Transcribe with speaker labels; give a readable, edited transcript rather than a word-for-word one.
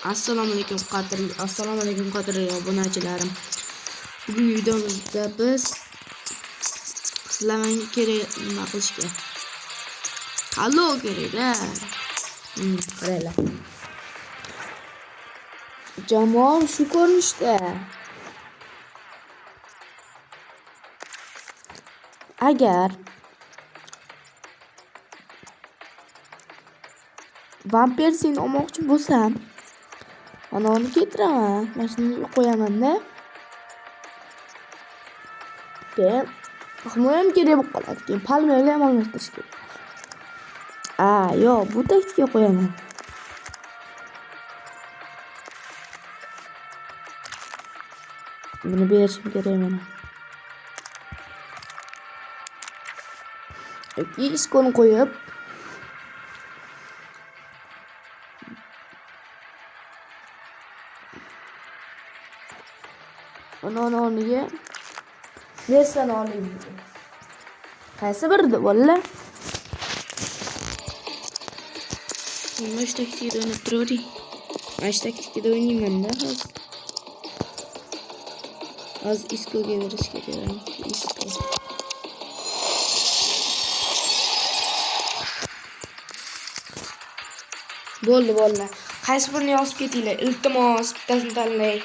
Speaker 1: Assalomu alaykum qadrli obunachilarim. Bugungi videomizda biz sizlarga kerak nima qilishga qalloq kerak-da. Qaranglar. Jamoam shu ko'rinishda. Agar vampirsini olmoqchi bo'lsam, mana uni keltiraman. Mana shuni qo'yaman-da. Keyin himoyam kerak bo'lib qoladi. Keyin palmerni ham almashtirish kerak. Yo'q, bu taktika qo'yaman. Buni berishim kerak mana. Iskoni qo'yib Ana o'rniga Messani olayım. Qaysi birdi bolalar? Nima shu taktikada o'ynab turavering. Mana shu taktikada o'ynayman-da hozir. Hozir Iskoga berish kerak. Isko. Bo'ldi bolalar. Qaysi birini yozib ketinglar. Iltimos, bittasini tanlay.